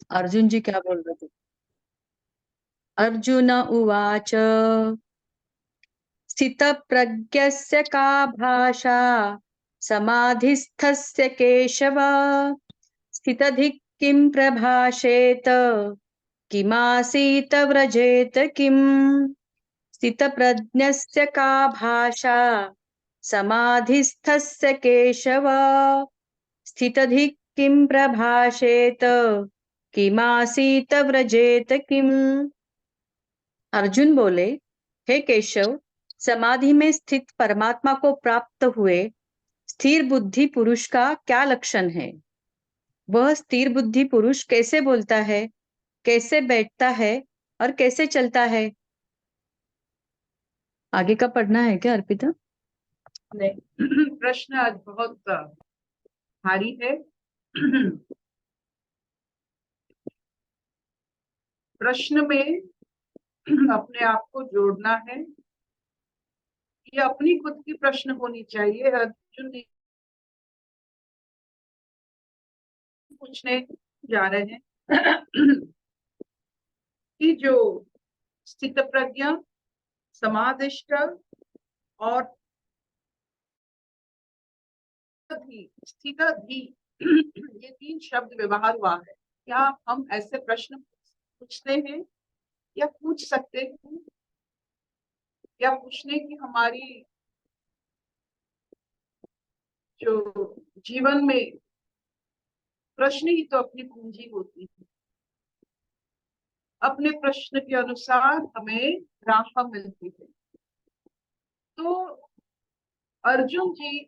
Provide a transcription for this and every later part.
अर्जुन जी क्या बोल रहे थे? अर्जुन उवाच स्थितप्रज्ञस्य का भाषा समाधिस्थस्य केशव स्थितधिः किं प्रभाषेत किमासीत व्रजेत किम्। स्थितप्रज्ञस्य का भाषा समाधिस्थस्य केशव स्थितधिः किं प्रभाषेत किमासीत व्रजेत किम्। अर्जुन बोले, हे केशव, समाधि में स्थित परमात्मा को प्राप्त हुए स्थिर बुद्धि पुरुष का क्या लक्षण है? वह स्थिर बुद्धि पुरुष कैसे बोलता है, कैसे बैठता है और कैसे चलता है? आगे का पढ़ना है क्या अर्पिता? नहीं, प्रश्न आज बहुत भारी है। प्रश्न में अपने आप को जोड़ना है। ये अपनी खुद की प्रश्न होनी चाहिए। अर्जुन जी पूछने जा रहे हैं कि जो स्थित प्रज्ञा, समाधिष्ठ और स्थितधि ये तीन शब्द व्यवहार हुआ है। क्या हम ऐसे प्रश्न पूछते हैं या पूछ सकते हैं, या पूछने की हमारी जो जीवन में प्रश्न ही तो अपनी पूंजी होती है। अपने प्रश्न के अनुसार हमें राह मिलती है। तो अर्जुन जी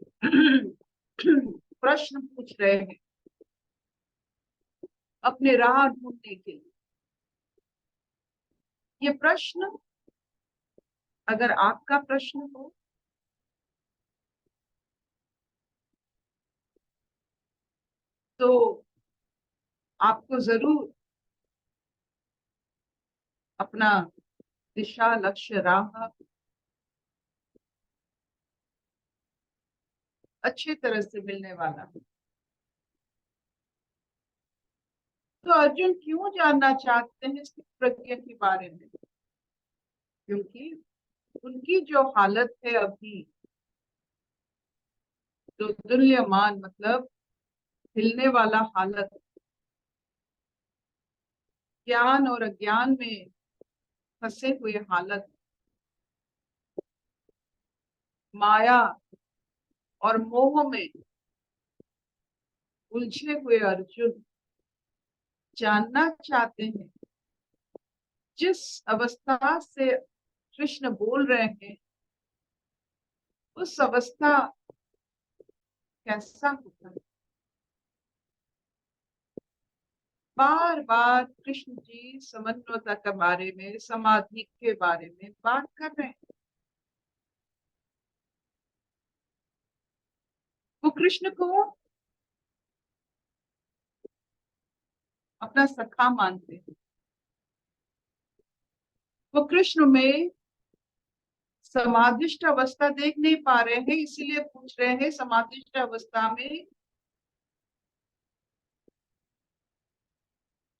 प्रश्न पूछ रहे हैं अपने राह ढूंढने के लिए। ये प्रश्न अगर आपका प्रश्न हो तो आपको जरूर अपना दिशा, लक्ष्य, राह अच्छी तरह से मिलने वाला है। तो अर्जुन क्यों जानना चाहते हैं इस प्रज्ञा के बारे में? क्योंकि उनकी जो हालत है अभी, जो तुल्यमान मतलब हिलने वाला हालत, ज्ञान और अज्ञान में फंसे हुए हालत, माया और मोह में उलझे हुए अर्जुन जानना चाहते हैं जिस अवस्था से कृष्ण बोल रहे हैं उस अवस्था कैसा होता है। बार बार कृष्ण जी समन्वयता के बारे में, समाधि के बारे में बात कर रहे हैं। वो कृष्ण को अपना सखा मानते हैं। वो कृष्ण में समाधिष्ट अवस्था देख नहीं पा रहे हैं, इसीलिए पूछ रहे हैं समाधिष्ट अवस्था में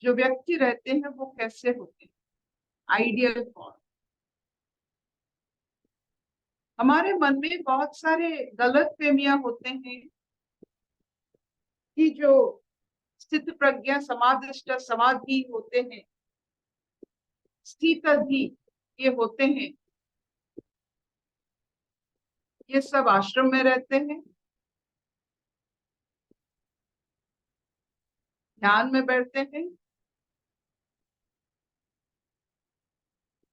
जो व्यक्ति रहते हैं वो कैसे होते हैं, आइडियल फॉर्म। हमारे मन में बहुत सारे गलत फहमियां होते हैं कि जो स्थित प्रज्ञा, समाधिष्ट, समाधि होते हैं, स्थितधि ये होते हैं, ये सब आश्रम में रहते हैं, ध्यान में बैठते हैं,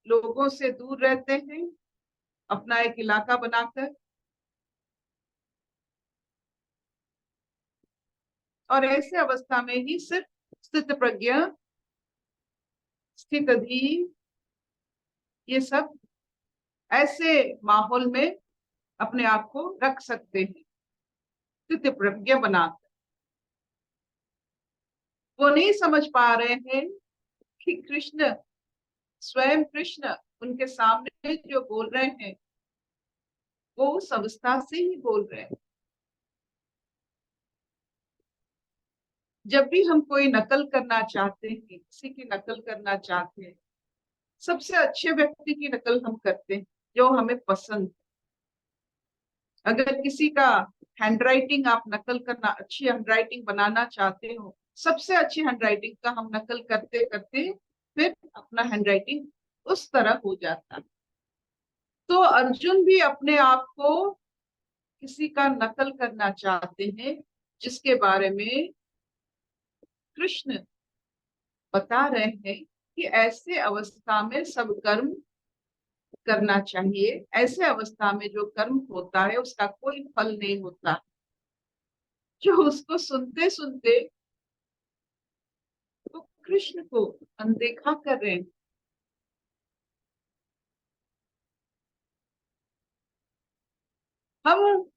लोगों से दूर रहते हैं, अपना एक इलाका बनाकर, और ऐसे अवस्था में ही सिर्फ स्थित प्रज्ञा, स्थितधि ये सब ऐसे माहौल में अपने आप को रख सकते हैं, स्थित प्रज्ञा बनाकर। वो नहीं समझ पा रहे हैं कि कृष्ण, स्वयं कृष्ण उनके सामने जो बोल रहे हैं वो उस अवस्था से ही बोल रहे हैं। जब भी हम कोई नकल करना चाहते हैं, किसी की नकल करना चाहते हैं, सबसे अच्छे व्यक्ति की नकल हम करते हैं जो हमें पसंद। अगर किसी का हैंडराइटिंग आप नकल करना, अच्छी हैंडराइटिंग बनाना चाहते हो, सबसे अच्छी हैंडराइटिंग का हम नकल करते करते फिर अपना हैंडराइटिंग उस तरह हो जाता है। तो अर्जुन भी अपने आप को किसी का नकल करना चाहते हैं जिसके बारे में कृष्ण बता रहे हैं कि ऐसे अवस्था में सब कर्म करना चाहिए। ऐसे अवस्था में जो कर्म होता है उसका कोई फल नहीं होता। जो उसको सुनते सुनते वो कृष्ण को अनदेखा कर रहे हैं। हम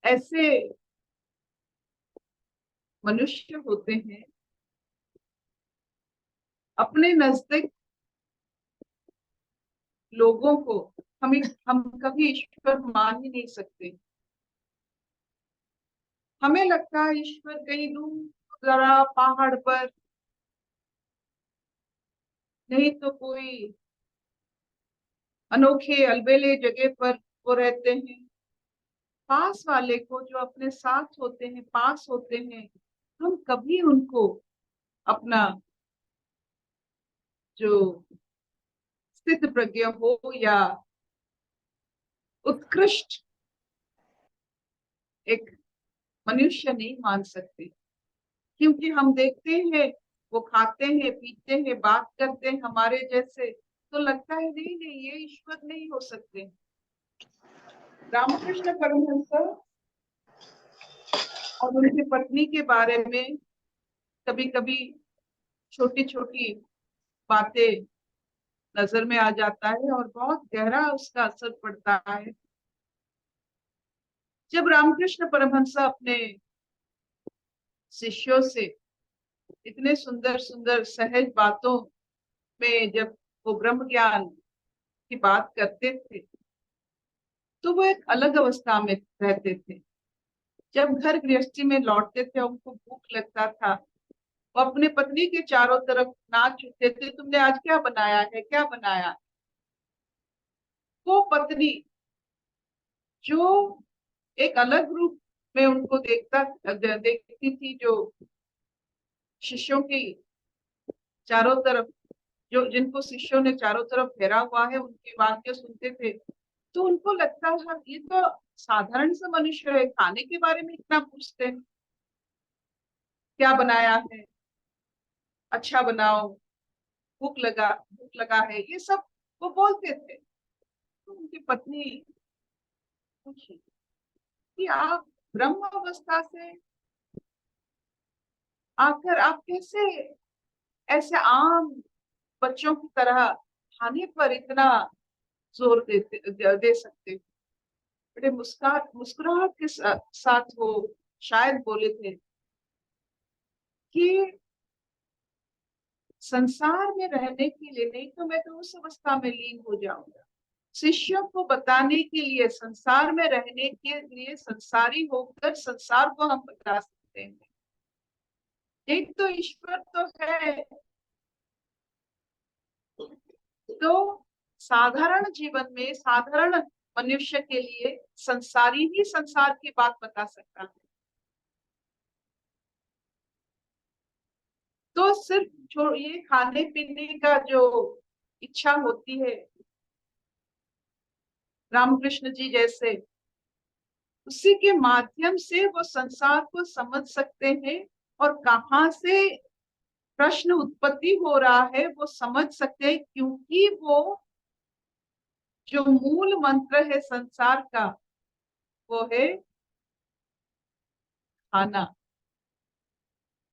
ऐसे मनुष्य होते हैं, अपने नजदीक लोगों को हम कभी ईश्वर मान ही नहीं सकते। हमें लगता है ईश्वर कहीं दूर जरा पहाड़ पर, नहीं तो कोई अनोखे अलबेले जगह पर वो रहते हैं। पास वाले को, जो अपने साथ होते हैं, पास होते हैं, हम कभी उनको अपना जो स्थित प्रज्ञ हो या उत्कृष्ट एक मनुष्य नहीं मान सकते। क्योंकि हम देखते हैं वो खाते हैं, पीते हैं, बात करते हैं हमारे जैसे, तो लगता है नहीं नहीं ये ईश्वर नहीं हो सकते। रामकृष्ण परमहंस और उनकी पत्नी के बारे में कभी कभी छोटी छोटी बातें नजर में आ जाता है और बहुत गहरा उसका असर पड़ता है। जब रामकृष्ण परमहंस अपने शिष्यों से इतने सुंदर सुंदर सहज बातों में जब वो ब्रह्म ज्ञान की बात करते थे, तो वो एक अलग अवस्था में रहते थे। जब घर गृहस्थी में लौटते थे, उनको भूख लगता था, वो अपने पत्नी के चारों तरफ नाच उठते थे, तुमने आज क्या बनाया है, क्या बनाया। वो पत्नी जो एक अलग रूप में उनको देखती थी, जो शिष्यों की चारों तरफ, जो जिनको शिष्यों ने चारों तरफ घेरा हुआ है, उनकी बातें सुनते थे, तो उनको लगता था ये तो साधारण सा मनुष्य है, खाने के बारे में इतना पूछते हैं, क्या बनाया है, अच्छा बनाओ, भूख लगा है, ये सब वो बोलते थे। तो उनकी पत्नी पूछी कि आप ब्रह्म अवस्था से आकर आप कैसे ऐसे आम बच्चों की तरह खाने पर इतना जोर दे सकते। बड़े मुस्कुराहट के साथ वो शायद बोले थे कि संसार में रहने के लिए, नहीं तो मैं तो उस अवस्था में लीन हो जाऊंगा। शिष्यों को बताने के लिए, संसार में रहने के लिए संसारी होकर संसार को हम बता सकते हैं। एक तो ईश्वर तो है, तो साधारण जीवन में साधारण मनुष्य के लिए संसारी ही संसार की बात बता सकता है। तो सिर्फ ये खाने पीने का जो इच्छा होती है, रामकृष्ण जी जैसे, उसी के माध्यम से वो संसार को समझ सकते हैं, और कहाँ से प्रश्न उत्पत्ति हो रहा है वो समझ सकते हैं, क्योंकि वो जो मूल मंत्र है संसार का वो है खाना।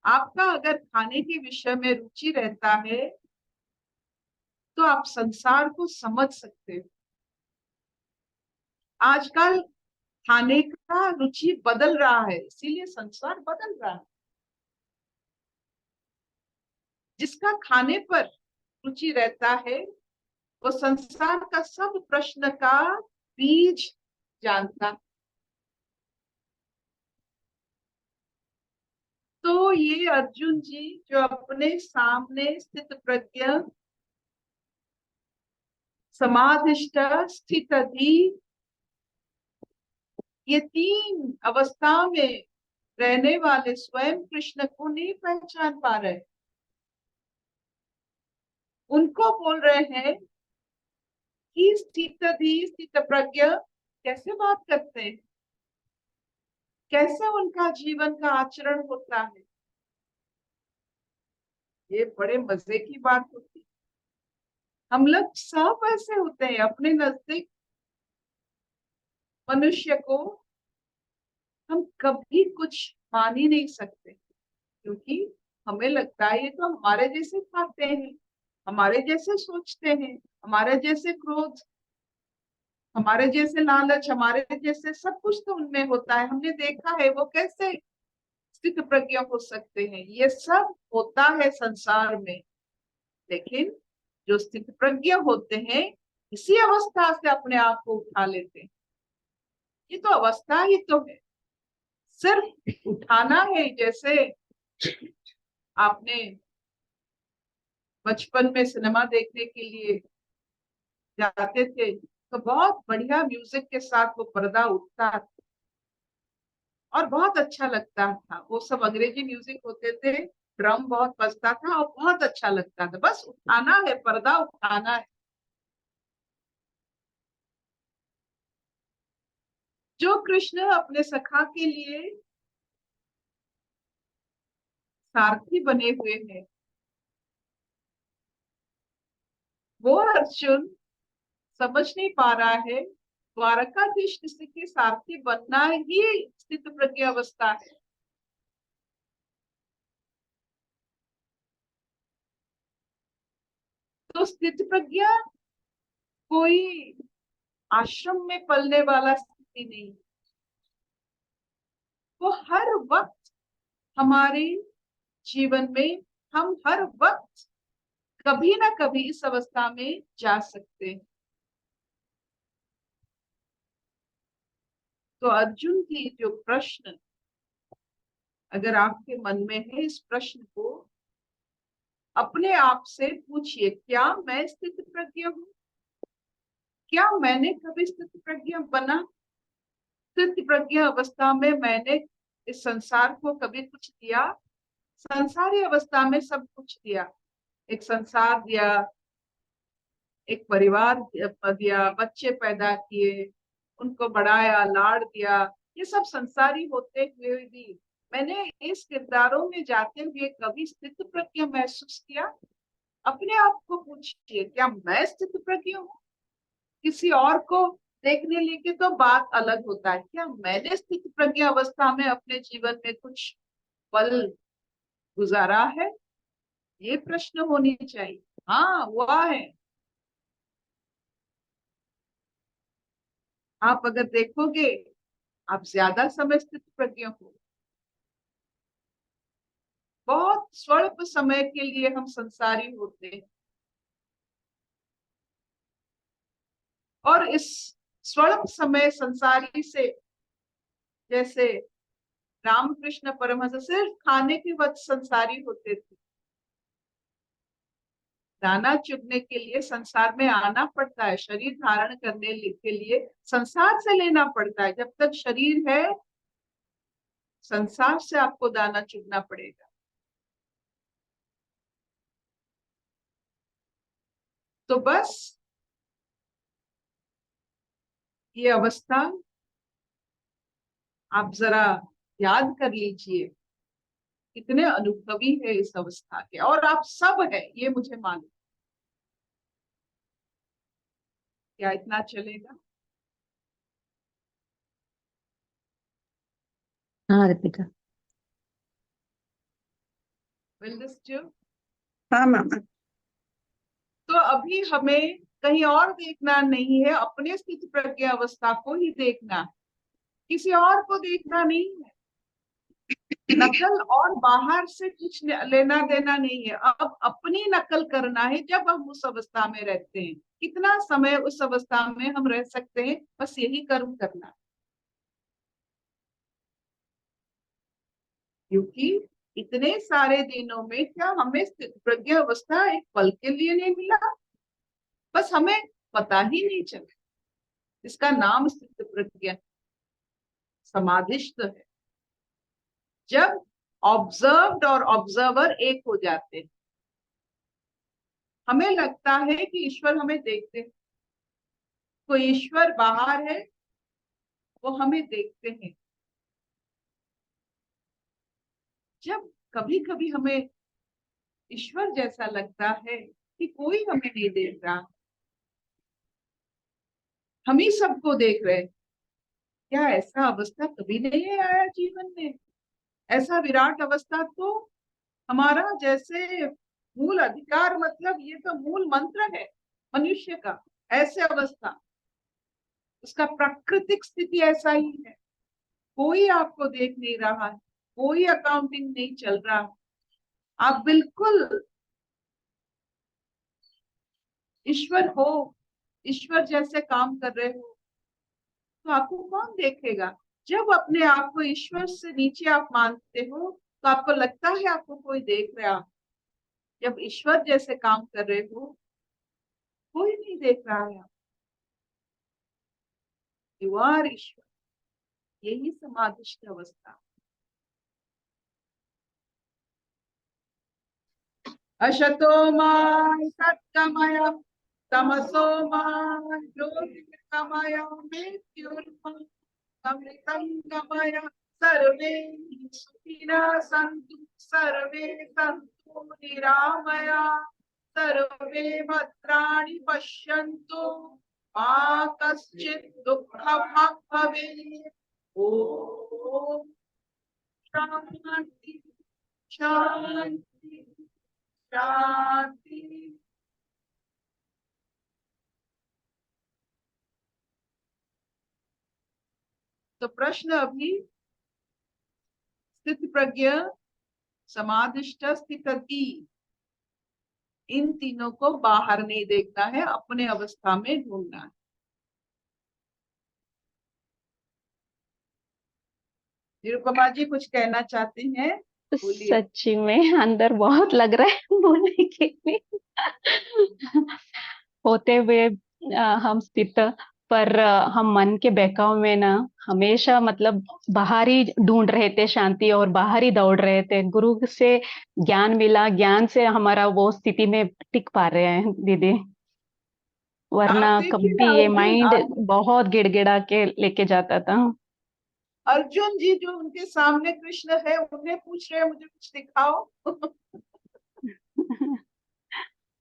आपका अगर खाने के विषय में रुचि रहता है तो आप संसार को समझ सकते हो। आजकल खाने का रुचि बदल रहा है, इसीलिए संसार बदल रहा है। जिसका खाने पर रुचि रहता है वो संसार का सब प्रश्न का बीज जानता। तो तो ये अर्जुन जी जो अपने सामने स्थित प्रज्ञ, समाधिष्ट, स्थित धीर, ये तीन अवस्था में रहने वाले स्वयं कृष्ण को नहीं पहचान पा रहे, उनको बोल रहे हैं कि स्थित धीर स्थित प्रज्ञ कैसे बात करते हैं, कैसे उनका जीवन का आचरण होता है। ये बड़े मजे की बात होती है। हम लोग सब ऐसे होते हैं, अपने नजदीक मनुष्य को हम कभी कुछ मान ही नहीं सकते, क्योंकि हमें लगता है ये तो हमारे जैसे खाते हैं, हमारे जैसे सोचते हैं, हमारे जैसे क्रोध, हमारे जैसे लालच, हमारे जैसे सब कुछ तो उनमें होता है। हमने देखा है वो कैसे स्थित प्रज्ञ हो सकते हैं। ये सब होता है संसार में, लेकिन जो स्थित प्रज्ञ होते हैं इसी अवस्था से अपने आप को उठा लेते हैं। ये तो अवस्था ही तो है, सिर्फ उठाना है। जैसे आपने बचपन में सिनेमा देखने के लिए जाते थे तो बहुत बढ़िया म्यूजिक के साथ वो पर्दा उठता था और बहुत अच्छा लगता था। वो सब अंग्रेजी म्यूजिक होते थे, ड्रम बहुत बजता था और बहुत अच्छा लगता था। बस उठाना है, पर्दा उठाना है। जो कृष्ण अपने सखा के लिए सारथी बने हुए हैं, वो अर्जुन समझ नहीं पा रहा है द्वारकाधीश किसी के सारथी बनना ही स्थित प्रज्ञ अवस्था है। तो स्थित प्रज्ञा कोई आश्रम में पलने वाला स्थिति नहीं, वो हर वक्त हमारे जीवन में, हम हर वक्त कभी ना कभी इस अवस्था में जा सकते हैं। तो अर्जुन की जो प्रश्न अगर आपके मन में है, इस प्रश्न को अपने आप से पूछिए, क्या मैं स्थित प्रज्ञ हूँ? क्या मैंने कभी स्थित प्रज्ञ बना? स्थित प्रज्ञ अवस्था में मैंने इस संसार को कभी कुछ दिया? संसारी अवस्था में सब कुछ दिया, एक संसार दिया, एक परिवार दिया, बच्चे पैदा किए, उनको बढ़ाया, लाड़ दिया। ये सब संसारी होते हुए भी मैंने इस किरदारों में जाते हुए कभी स्थित प्रज्ञ महसूस किया? अपने आप को पूछिए, क्या मैं स्थित प्रज्ञ हूँ? किसी और को देखने लेके तो बात अलग होता है, क्या मैंने स्थित प्रज्ञ अवस्था में अपने जीवन में कुछ पल गुजारा है? ये प्रश्न होनी चाहिए। हाँ हुआ है। आप अगर देखोगे, आप ज्यादा समय स्थित प्रज्ञ हो। बहुत स्वल्प समय के लिए हम संसारी होते हैं, और इस स्वल्प समय संसारी से, जैसे रामकृष्ण परमहंस सिर्फ खाने के वक्त संसारी होते थे, दाना चुगने के लिए संसार में आना पड़ता है, शरीर धारण करने के लिए संसार से लेना पड़ता है। जब तक शरीर है, संसार से आपको दाना चुगना पड़ेगा। तो बस ये अवस्था आप जरा याद कर लीजिए, कितने अनुभवी है इस अवस्था के, और आप सब है ये मुझे मालूम। क्या इतना चलेगा? हाँ रितिका। Will this do? हाँ मामा। तो अभी हमें कहीं और देखना नहीं है, अपने स्थिति प्रज्ञ अवस्था को ही देखना है, किसी और को देखना नहीं है। नकल और बाहर से कुछ लेना देना नहीं है। अब अपनी नकल करना है जब हम उस अवस्था में रहते हैं। कितना समय उस अवस्था में हम रह सकते हैं, बस यही कर्म करना। क्योंकि इतने सारे दिनों में क्या हमें स्थित प्रज्ञ अवस्था एक पल के लिए नहीं मिला? बस हमें पता ही नहीं चला। इसका नाम स्थित प्रज्ञ समाधिस्थ है। जब ऑब्जर्व्ड और ऑब्जर्वर एक हो जाते हैं, हमें लगता है कि ईश्वर हमें देखते हैं, कोई ईश्वर बाहर है, वो हमें देखते हैं। जब कभी कभी हमें ईश्वर जैसा लगता है कि कोई हमें नहीं देख रहा, हम ही सबको देख रहे हैं, क्या ऐसा अवस्था कभी नहीं आया जीवन में? ऐसा विराट अवस्था तो हमारा जैसे मूल अधिकार, मतलब ये तो मूल मंत्र है मनुष्य का। ऐसे अवस्था, उसका प्राकृतिक स्थिति ऐसा ही है। कोई आपको देख नहीं रहा है, कोई अकाउंटिंग नहीं चल रहा है, आप बिल्कुल ईश्वर हो, ईश्वर जैसे काम कर रहे हो, तो आपको कौन देखेगा? जब अपने आप को ईश्वर से नीचे आप मानते हो, तो आपको लगता है आपको कोई देख रहा। जब ईश्वर जैसे काम कर रहे हो, कोई नहीं देख रहा है। यू आर ईश्वर, यही समाधिस्थ अवस्था। अशतो मा सत्कमय, तमसो मा ज्योतिर्गमय, मृत्युर्मृतम गमय। सर्वे सुखिनः सन्तु, सर्वे सन्तु निरामया, सर्वे भद्राणि पश्यन्तु, मा कश्चित् दुःखभाग् भवेत्। ओम शांति शांति शांति। तो प्रश्न अभी, स्थित प्रज्ञ, समाधिष्ठ, स्थितति, इन तीनों को बाहर नहीं देखना है, अपने अवस्था में ढूंढना है। निरुपमा जी कुछ कहना चाहते हैं? बोलिए। सच्ची में अंदर बहुत लग रहा है बोलने के लिए। होते हुए हम स्थित, पर हम मन के बहकाव में ना हमेशा मतलब बाहर ही ढूंढ रहे थे शांति, और बाहर ही दौड़ रहे थे। गुरु से ज्ञान मिला, ज्ञान से हमारा वो स्थिति में टिक पा रहे हैं दीदी, वरना आप देखिए कभी ना, ये अर्जुन माइंड बहुत गिड़गिड़ा के लेके जाता था। अर्जुन जी जो उनके सामने कृष्ण है, उन्हें पूछ रहे हैं मुझे कुछ दिखाओ।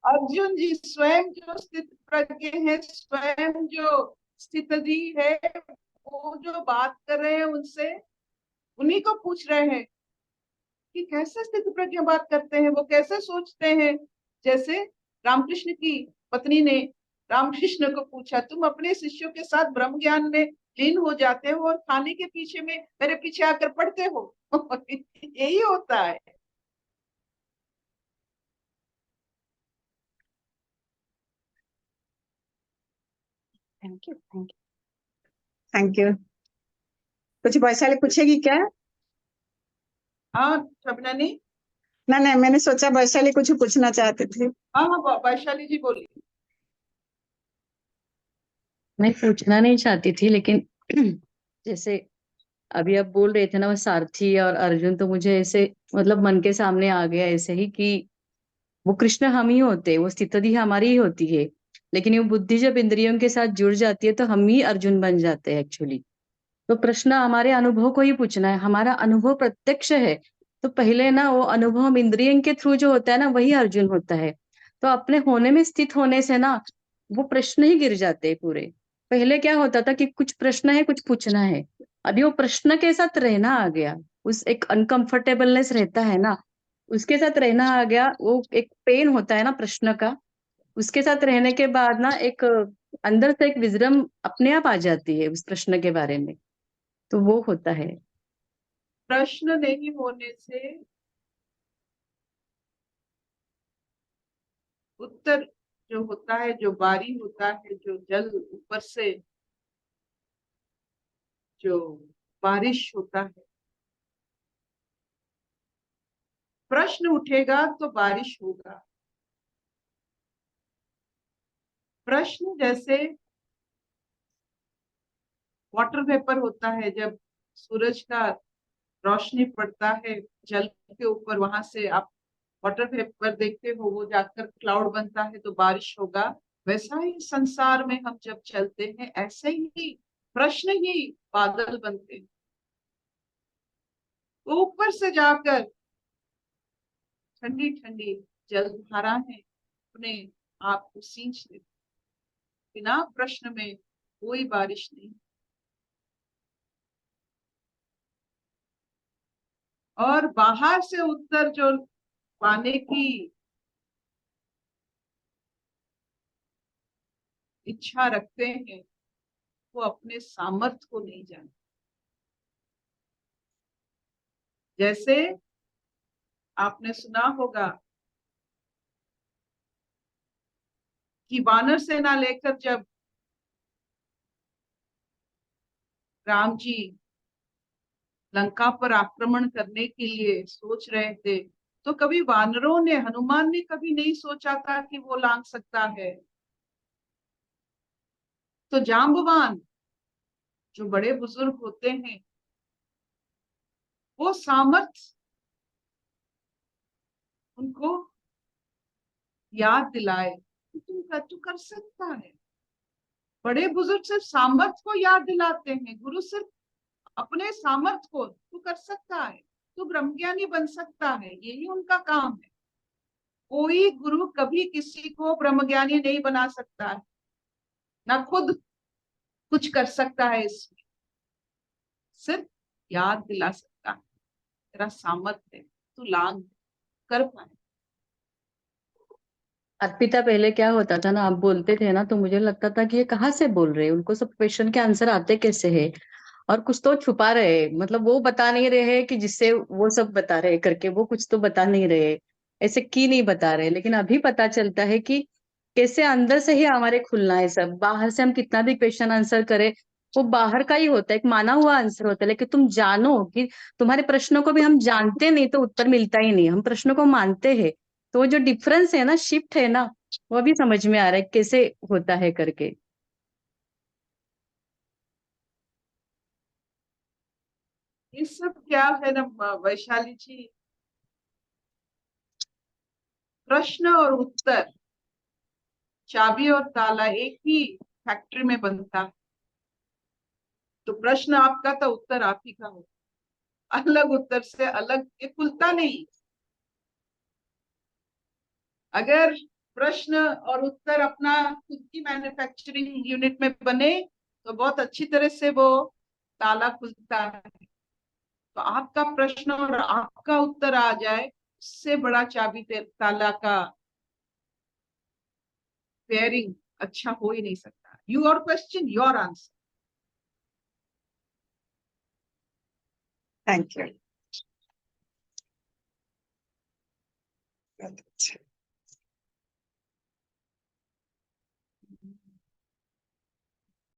अर्जुन जी स्वयं जो स्थित प्रज्ञ है, स्वयं जो स्थितधि है, वो जो बात कर रहे हैं उनसे, उन्हीं को पूछ रहे हैं कि कैसे स्थित प्रज्ञ बात करते हैं, वो कैसे सोचते हैं। जैसे रामकृष्ण की पत्नी ने रामकृष्ण को पूछा, तुम अपने शिष्यों के साथ ब्रह्म ज्ञान में लीन हो जाते हो और खाने के पीछे में मेरे पीछे आकर पढ़ते हो। यही होता है। Thank you, thank you. Thank you. कुछ वैशाली पूछेगी क्या? हाँ शबना ने। ना ना, मैंने सोचा वैशाली कुछ पूछना चाहते थे। हाँ हाँ वैशाली जी बोलिए। मैं पूछना नहीं चाहती थी, लेकिन जैसे अभी आप बोल रहे थे ना, वो सारथी और अर्जुन, तो मुझे ऐसे मतलब मन के सामने आ गया ऐसे ही कि वो कृष्ण हम ही होते, वो स्थिति हमारी ही होती है, लेकिन वो बुद्धि जब इंद्रियों के साथ जुड़ जाती है तो हम ही अर्जुन बन जाते हैं एक्चुअली। तो प्रश्न हमारे अनुभव को ही पूछना है, हमारा अनुभव प्रत्यक्ष है, तो पहले ना वो अनुभव हम इंद्रियों के थ्रू जो होता है ना, वही अर्जुन होता है। तो अपने होने में स्थित होने से ना वो प्रश्न ही गिर जाते हैं पूरे। पहले क्या होता था कि कुछ प्रश्न है, कुछ पूछना है, अभी वो प्रश्न के साथ रहना आ गया, उस एक अनकंफर्टेबलनेस रहता है ना, उसके साथ रहना आ गया। वो एक पेन होता है ना प्रश्न का, उसके साथ रहने के बाद ना एक अंदर से एक विजडम अपने आप आ जाती है उस प्रश्न के बारे में, तो वो होता है। प्रश्न नहीं होने से उत्तर जो होता है, जो बारी होता है, जो जल ऊपर से जो बारिश होता है, प्रश्न उठेगा तो बारिश होगा। प्रश्न जैसे वाटर वेपर होता है, जब सूरज का रोशनी पड़ता है जल के ऊपर, वहां से आप वाटर वेपर देखते हो, वो जाकर क्लाउड बनता है तो बारिश होगा। वैसा ही संसार में हम जब चलते हैं, ऐसे ही प्रश्न ही बादल बनते हैं। वो ऊपर से जाकर ठंडी ठंडी जलधारा है अपने आप को सींच लेते। बिना प्रश्न में कोई बारिश नहीं। और बाहर से उत्तर जो पाने की इच्छा रखते हैं, वो अपने सामर्थ्य को नहीं जानते। जैसे आपने सुना होगा कि वानर सेना लेकर जब राम जी लंका पर आक्रमण करने के लिए सोच रहे थे, तो कभी वानरों ने, हनुमान ने कभी नहीं सोचा था कि वो लांग सकता है। तो जांबवान जो बड़े बुजुर्ग होते हैं, वो सामर्थ उनको याद दिलाए कि तू कर सकता है। बड़े बुजुर्ग सिर्फ सामर्थ को याद दिलाते हैं, गुरु सिर्फ अपने सामर्थ को, तू कर सकता है, तू ब्रह्मज्ञानी बन सकता है, यही उनका काम है। कोई गुरु कभी किसी को ब्रह्मज्ञानी नहीं बना सकता है, ना खुद कुछ कर सकता है इसमें, सिर्फ याद दिला सकता है तेरा सामर्थ्य है, तू लांग कर पाए। अर्पिता, पहले क्या होता था ना, आप बोलते थे ना तो मुझे लगता था कि ये कहाँ से बोल रहे हैं, उनको सब क्वेश्चन के आंसर आते कैसे है, और कुछ तो छुपा रहे हैं। मतलब वो बता नहीं रहे हैं कि जिससे वो सब बता रहे करके, वो कुछ तो बता नहीं रहे, ऐसे की नहीं बता रहे। लेकिन अभी पता चलता है कि कैसे अंदर से ही हमारे खुलना है सब। बाहर से हम कितना भी क्वेश्चन आंसर करें, वो बाहर का ही होता है, एक माना हुआ आंसर होता है। लेकिन तुम जानो कि तुम्हारे प्रश्नों को भी हम जानते नहीं तो उत्तर मिलता ही नहीं, हम प्रश्नों को मानते हैं। तो वो जो डिफरेंस है ना, शिफ्ट है ना, वो अभी समझ में आ रहा है कैसे होता है करके। ये सब क्या है ना वैशाली जी, प्रश्न और उत्तर, चाबी और ताला एक ही फैक्ट्री में बनता है। तो प्रश्न आपका तो उत्तर आप ही का हो, अलग उत्तर से अलग ये खुलता नहीं। अगर प्रश्न और उत्तर अपना खुद की मैन्युफैक्चरिंग यूनिट में बने तो बहुत अच्छी तरह से वो ताला खुलता है। तो आपका प्रश्न और आपका उत्तर आ जाए, उससे बड़ा चाबी ताला का पेयरिंग अच्छा हो ही नहीं सकता। Your question your answer. Thank you.